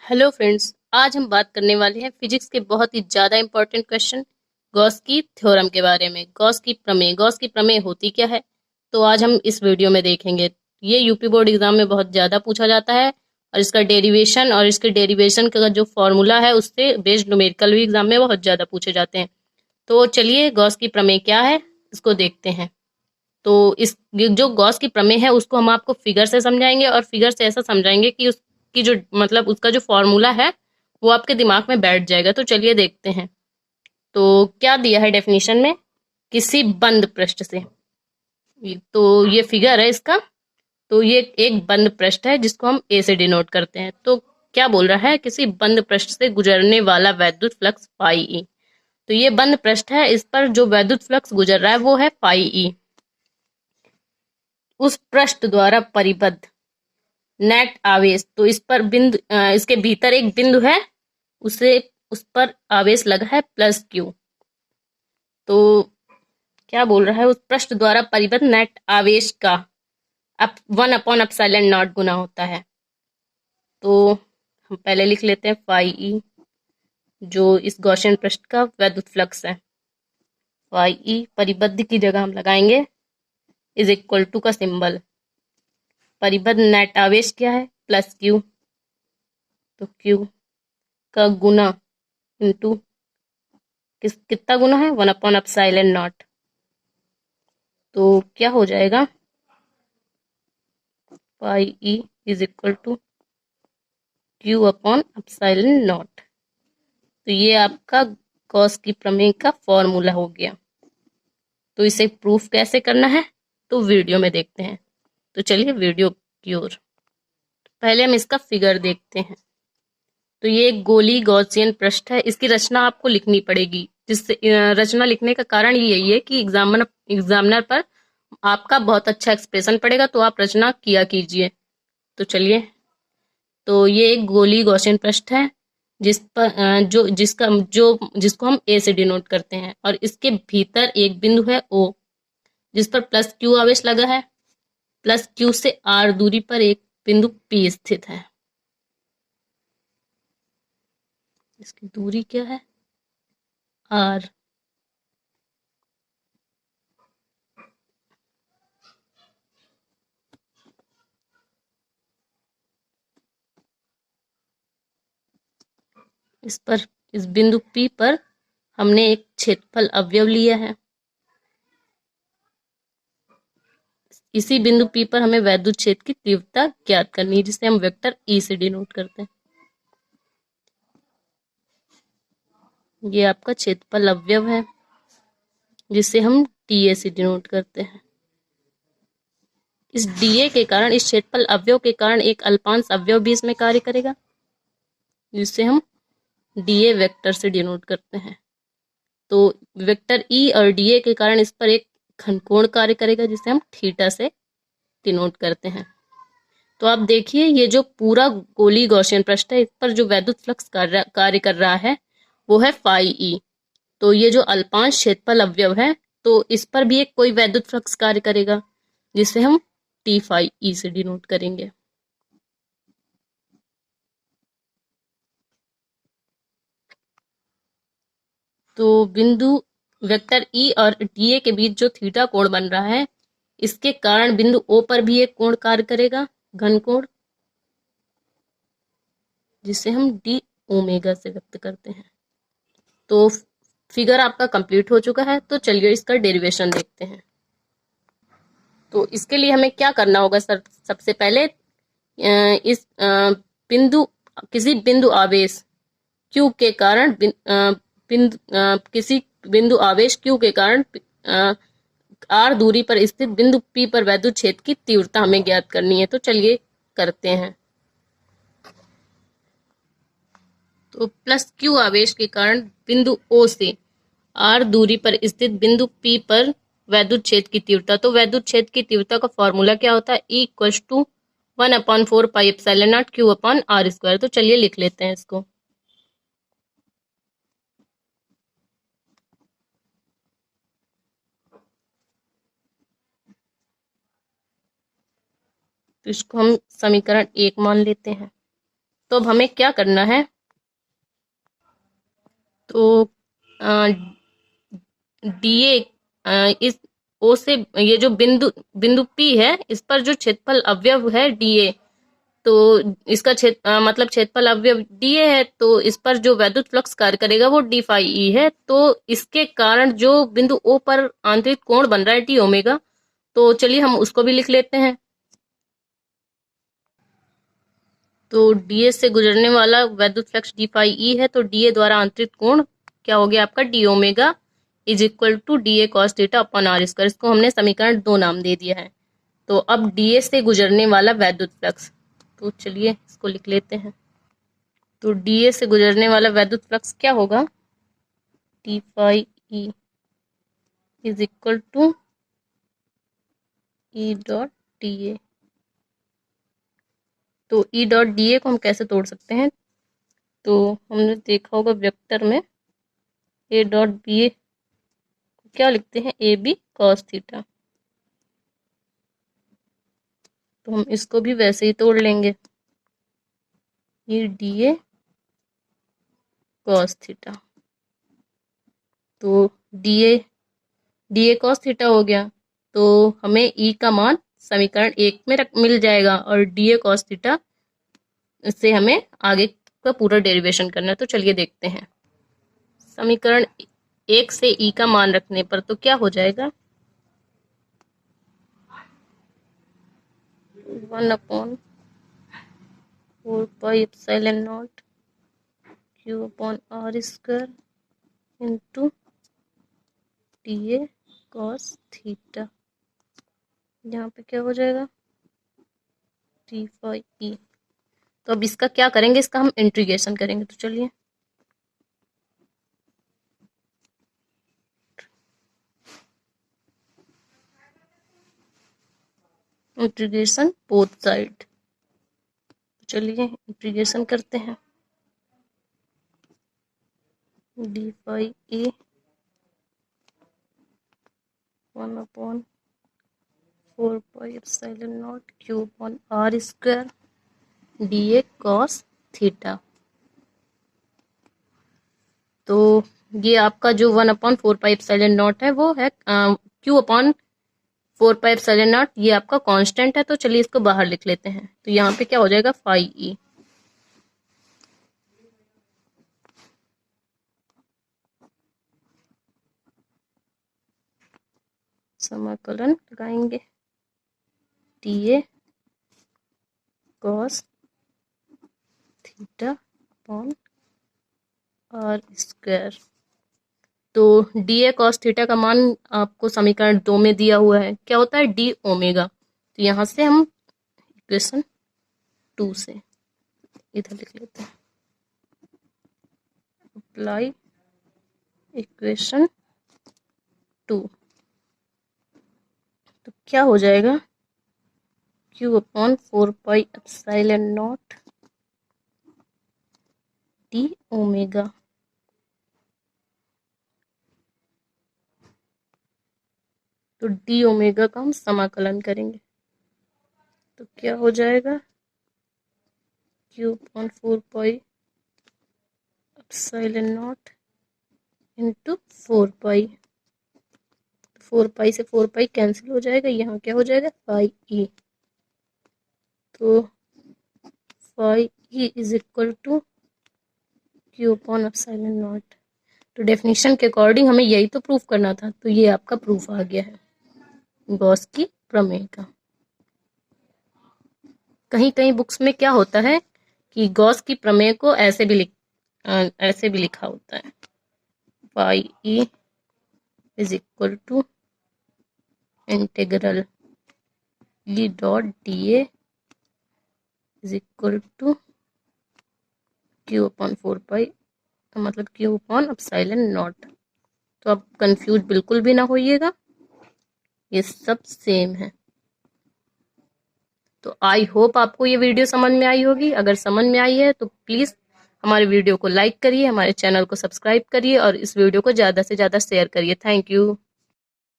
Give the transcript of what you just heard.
Hello friends, आज हम बात करने वाले हैं फिजिक्स के बहुत ही ज़्यादा इंपॉर्टेंट क्वेश्चन गॉस की थ्योरम के बारे में। गॉस की प्रमेय होती क्या है, तो आज हम इस वीडियो में देखेंगे। ये यूपी बोर्ड एग्जाम में बहुत ज़्यादा पूछा जाता है और इसका डेरिवेशन और इसके डेरिवेशन का जो फॉर्मूला है उससे बेस्ड न्यूमेरिकल भी एग्जाम में बहुत ज़्यादा पूछे जाते हैं। तो चलिए गॉस की प्रमेय क्या है इसको देखते हैं। तो इस जो गॉस की प्रमेय है उसको हम आपको फिगर से समझाएंगे और फिगर से ऐसा समझाएंगे कि उसकी जो मतलब उसका जो फॉर्मूला है वो आपके दिमाग में बैठ जाएगा। तो चलिए देखते हैं। तो क्या दिया है डेफिनेशन में, किसी बंद पृष्ठ से। तो ये फिगर है इसका। तो ये एक बंद पृष्ठ है जिसको हम ए से डिनोट करते हैं। तो क्या बोल रहा है, किसी बंद पृष्ठ से गुजरने वाला वैद्युत फ्लक्स फाई ई। तो ये बंद पृष्ठ है, इस पर जो वैद्युत फ्लक्स गुजर रहा है वो है फाई ई। उस पृष्ठ द्वारा परिबद्ध नेट आवेश, तो इस पर बिंदु इसके भीतर एक बिंदु है, उसे उस पर आवेश लगा है प्लस क्यू। तो क्या बोल रहा है, उस पृष्ठ द्वारा परिबद्ध नेट आवेश का अप 1/एप्सिलॉन नॉट गुना होता है। तो हम पहले लिख लेते हैं फाई ई, जो इस गॉसियन पृष्ठ का वैद्युत फ्लक्स है। फाई ई परिबद्ध की जगह हम लगाएंगे इज इक्वल टू का सिंबल, परिबद्ध नेट आवेश क्या है प्लस क्यू, तो क्यू का गुना इंटू कितना गुना है 1/एप्सिलॉन नॉट। तो क्या हो जाएगा, pi E is equal to Q upon epsilon naught. तो ये आपका गॉस की प्रमेय का फॉर्मूला हो गया। तो इसे प्रूफ कैसे करना है तो वीडियो में देखते हैं। तो चलिए वीडियो की ओर। पहले हम इसका फिगर देखते हैं। तो ये एक गोली गॉसियन पृष्ठ है, इसकी रचना आपको लिखनी पड़ेगी। जिससे रचना लिखने का कारण यही है कि एग्जामिनर पर आपका बहुत अच्छा एक्सप्रेशन पड़ेगा, तो आप रचना किया कीजिए। तो चलिए, तो ये एक गोली गॉसियन पृष्ठ है जिस पर जिसको हम ए से डिनोट करते हैं और इसके भीतर एक बिंदु है ओ जिस पर प्लस क्यू आवेश लगा है। प्लस क्यू से आर दूरी पर एक बिंदु पी स्थित है। इसकी दूरी क्या है, आर। इस बिंदु पी पर हमने एक क्षेत्रफल अवयव लिया है। इसी बिंदु पी पर हमें वैद्युत क्षेत्र की तीव्रता ज्ञात करनी है, जिसे हम वेक्टर ई से डिनोट करते हैं। ये आपका क्षेत्रफल अवयव है जिसे हम डी से डिनोट करते हैं। इस डी के कारण, इस क्षेत्रफल अवयव के कारण एक अल्पांश अवयव भी इसमें कार्य करेगा, जिसे हम डी वेक्टर से डिनोट करते हैं। तो वेक्टर ई और डी के कारण इस पर एक घनकोण कार्य करेगा, जिसे हम थीटा से डिनोट करते हैं। तो आप देखिए, ये जो पूरा गोली गॉसियन पृष्ठ है, इस पर जो वैद्युत फ्लक्स कार्य कर रहा है वो है फाई ई। तो ये जो अल्पांश क्षेत्रफल अवयव है, तो इस पर भी एक कोई वैद्युत फ्लक्स कार्य करेगा, जिसे हम टी फाई ई से डिनोट करेंगे। तो बिंदु वेक्टर ई और डी के बीच जो थीटा कोण बन रहा है, इसके कारण बिंदु ओ पर भी एक कोण कार्य करेगा, घन कोण, जिसे हम डी ओमेगा से व्यक्त करते हैं। तो फिगर आपका कंप्लीट हो चुका है। तो चलिए इसका डेरिवेशन देखते हैं। तो इसके लिए हमें क्या करना होगा सर, सबसे पहले इस बिंदु किसी बिंदु आवेश Q के कारण किसी बिंदु आवेश Q के कारण R दूरी पर स्थित बिंदु P पर वैद्युत क्षेत्र की तीव्रता हमें ज्ञात करनी है। तो चलिए करते हैं। तो प्लस Q आवेश के कारण बिंदु O से R दूरी पर स्थित बिंदु P पर वैद्युत क्षेत्र की तीव्रता। तो वैद्युत क्षेत्र की तीव्रता का फॉर्मूला क्या होता है, E इक्वल्स टू 1/4πε0 Q/r²। तो चलिए लिख लेते हैं इसको। तो इसको हम समीकरण 1 मान लेते हैं। तो अब हमें क्या करना है, तो डीए इस ओ से, ये जो बिंदु बिंदु पी है, इस पर जो क्षेत्रफल अवयव है डीए, तो इसका मतलब क्षेत्रफल अवयव डीए है, तो इस पर जो वैद्युत फ्लक्स कार्य करेगा वो डी फाई ई है। तो इसके कारण जो बिंदु ओ पर आंतरिक कोण बन रहा है डी ओमेगा, तो चलिए हम उसको भी लिख लेते हैं। तो डीए से गुजरने वाला वैद्युत फ्लक्स डी फाई ई है, तो डीए द्वारा आंतरिक कोण क्या हो गया आपका, D omega is equal to D A cos theta upon R square. इसको हमने समीकरण 2 नाम दे दिया है। तो अब डीए से गुजरने वाला वैद्युत फ्लक्स, तो चलिए इसको लिख लेते हैं। तो डीए से गुजरने वाला वैद्युत फ्लक्स क्या होगा, D phi E is equal to E dot D A. तो ई डॉट डी ए को हम कैसे तोड़ सकते हैं, तो हमने देखा होगा वेक्टर में ए डॉट बी ए क्या लिखते हैं, ए बी कॉस थीटा। तो हम इसको भी वैसे ही तोड़ लेंगे, ये डी ए कॉस थीटा। तो डी ए कॉस थीटा हो गया, तो हमें ई का मान समीकरण 1 में मिल जाएगा, और डी ए कॉस थीटा से हमें आगे का पूरा डेरिवेशन करना है। तो चलिए देखते हैं। समीकरण 1 से ई का मान रखने पर तो क्या हो जाएगा, 1/4 pi epsilon naught Q upon R square into D A cos theta. यहाँ पे क्या हो जाएगा, डी फाई ई। तो अब इसका क्या करेंगे, इसका हम इंटीग्रेशन करेंगे। तो चलिए इंटीग्रेशन बोथ साइड, चलिए इंटीग्रेशन करते हैं। D phi A 1/4 pi epsilon naught Q upon R square D A cos theta. तो ये आपका जो 1/4 पाई एप्सिलॉन नॉट है वो है Q upon 4 pi epsilon not, ये आपका कांस्टेंट है। तो चलिए इसको बाहर लिख लेते हैं। तो यहाँ पे क्या हो जाएगा, फाई ई। समाकलन लगाएंगे, D A cos theta upon R square. तो डी ए कॉस थीटा का मान आपको समीकरण 2 में दिया हुआ है, क्या होता है, डी ओमेगा। तो यहाँ से हम इक्वेशन 2 से इधर लिख लेते हैं, अप्लाई इक्वेशन 2। तो क्या हो जाएगा, Q upon 4 pi epsilon not D omega. तो डी ओमेगा का हम समाकलन करेंगे, तो क्या हो जाएगा, Q upon 4 pi epsilon not into 4 पाई। 4 पाई से 4 पाई कैंसिल हो जाएगा, यहाँ क्या हो जाएगा, फाई ई। तो phi E is equal to Q upon epsilon naught. तो डेफिनेशन के अकॉर्डिंग हमें यही तो प्रूफ करना था। तो ये आपका प्रूफ आ गया है गॉस की प्रमेय का। कहीं कहीं बुक्स में क्या होता है कि गॉस की प्रमेय को ऐसे भी लिखा होता है, phi E is equal to integral E dot D A is equal to Q upon 4 pi, मतलब क्यू अपॉन एप्सिलॉन नॉट। तो आप कंफ्यूज बिल्कुल भी ना होइएगा, ये सब सेम है। तो आई होप आपको ये वीडियो समझ में आई होगी। अगर समझ में आई है तो प्लीज़ हमारे वीडियो को लाइक करिए, हमारे चैनल को सब्सक्राइब करिए और इस वीडियो को ज़्यादा से ज़्यादा शेयर करिए। Thank you.